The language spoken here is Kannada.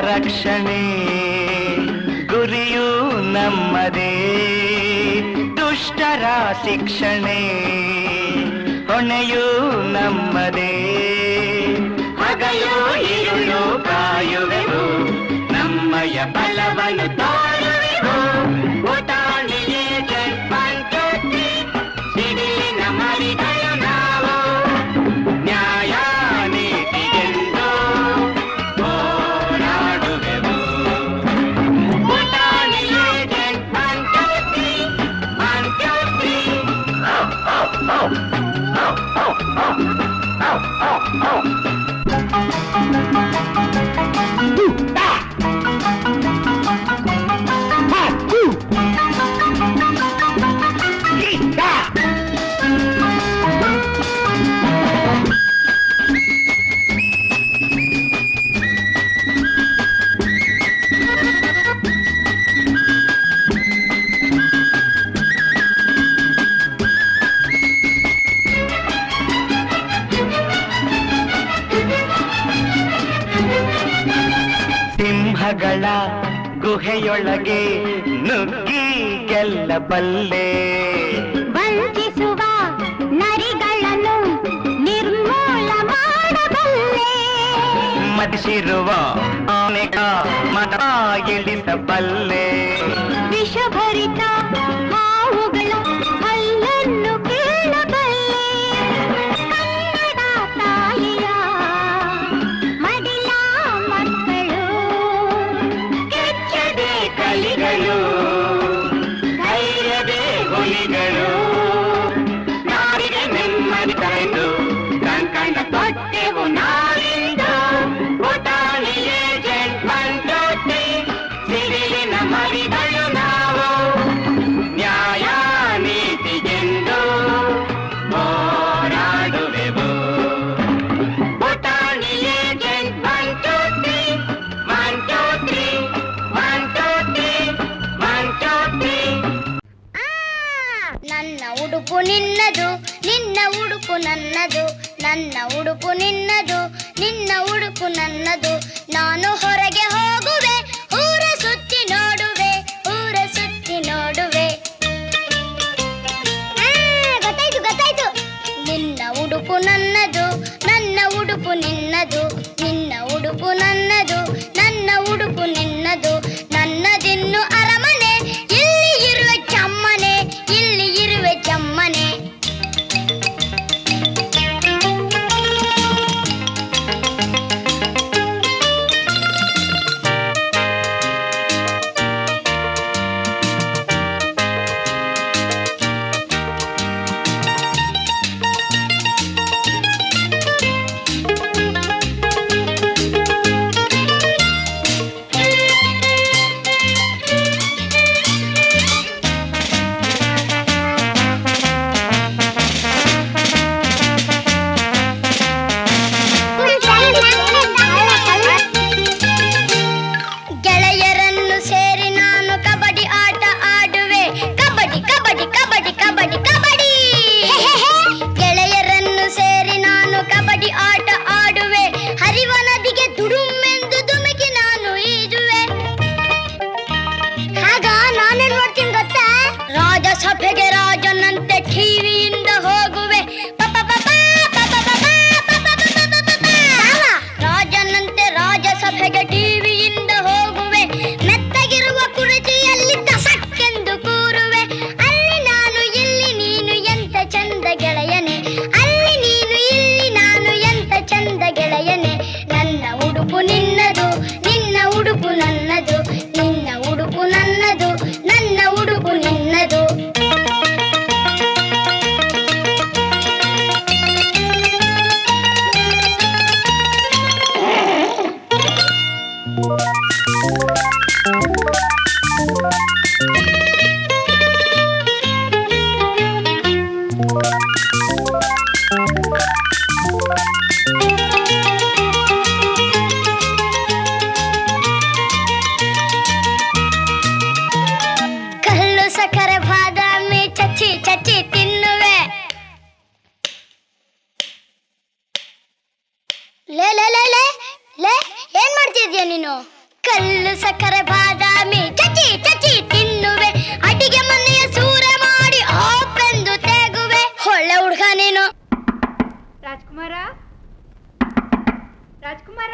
ರಕ್ಷಣೆ ಗುರಿಯೂ ನಮ್ಮದೇ, ದುಷ್ಟರ ಶಿಕ್ಷಣೆ ಹೊಣೆಯೂ ನಮ್ಮದೇ. ಹಗಲು ഇരുಳು ಕಾಯುವೆವು, ನಮ್ಮಯ ಬಲವನ್ನು ತೋರುವೆವು. ಉಟಾಣಿಯೇ ಜನ್ಮಂತೋತಿ ಸಿಡಿಲಿನ ಮರಿಗಳು ನಾವು. ನ್ಯಾಯ ನೀತಿಗೆಂದು ಹೋರಾಡುವೆವು. ಉಟಾಣಿಯೇ ಜನ್ಮಂತೋತಿ ಮಂತೋತಿ. ಸಿಂಹಗಳ ಗುಹೆಯೊಳಗೆ ನುಗ್ಗಿ ಗೆಲ್ಲಬಲ್ಲೆ, ವಂಚಿಸುವ ನರಿಗಳನ್ನು ನಿರ್ಮೂಲ ಮಾಡಬಲ್ಲೆ. ಮದಿಸಿರುವ ಆನೆಗ ಮತ ಇಳಿಸಬಲ್ಲೆ. ವಿಷಭರಿತ ಹಾವುಗಳ ಹಲ್ಲನ್ನು ಕೇಳಬಲ್ಲೆ. ಕನ್ನಡ ತಾಯಿಯ ಮಡಿಲ ಮಕ್ಕಳು ಕೆಚ್ಚದೆ ಕಲಿಗಳು, ಧೈರ್ಯದೇ ಹುಲಿಗಳು. ನಾಡಿಗೆ ನೆಮ್ಮದಿ ತಂದು ಕಂಕಣ ಕೊಟ್ಟೆವು ನಾಳಿಂದು. ಉಟಾಣಿಯೇ ಜನ್ಮಂತೋತಿ ಸಿಡಿಲಿನ ಮರಿಗಳು ನಾವು. ನ್ಯಾಯ ನೀತಿಗೆಂದು ಹೋರಾಡುವೆವು. ಉಟಾಣಿಯೇ ಜನ್ಮಂತೋತಿ ಮಂತೋತಿ ಮಂತೋತಿ ಮಂತೋತಿ. ನನ್ನ ಉಡುಪು ನಿನ್ನದು, ನಿನ್ನ ಉಡುಪು ನನ್ನದು. ನನ್ನ ಉಡುಪು ನಿನ್ನದು, ನಿನ್ನ ಉಡುಪು ನನ್ನದು. ನಾನು ಹೊರಗೆ ಹೋಗುವೆ, ಊರ ಸುತ್ತಿ ನೋಡುವೆ, ಊರ ಸುತ್ತಿ ನೋಡುವೆ. ಗೊತ್ತಾಯ್ತು ಗೊತ್ತಾಯ್ತು. ನಿನ್ನ ಉಡುಪು ನನ್ನದು, ನನ್ನ ಉಡುಪು ನಿನ್ನದು. ನಿನ್ನ ಉಡುಪು ನನ್ನದು, ನನ್ನ ಉಡುಪು ನಿನ್ನದು. ನನ್ನದಿನ್ನು ಅರಮನೆ, ಇಲ್ಲಿ ಇರುವೆ ಚಮ್ಮನೆ, ಇಲ್ಲಿ ಇರುವೆ ಚಮ್ಮನೆ. ಮಾಡಿದ್ಯಾ ನೀನು? ಕಲ್ಲು ಸಕ್ಕರೆ ಬಾದಾಮಿ ಚಚಿ ಚಚಿ ತಿನ್ನುವೆ, ಅಡಿಗೆ ಮನೆಯ ಸೂರೆ ಮಾಡಿ ಆಪೆಂದು ತೆಗುವೆ. ಒಳ್ಳೆ ಹುಡ್ಗ ನೀನು. ರಾಜ್ಕುಮಾರ, ರಾಜ್ಕುಮಾರ.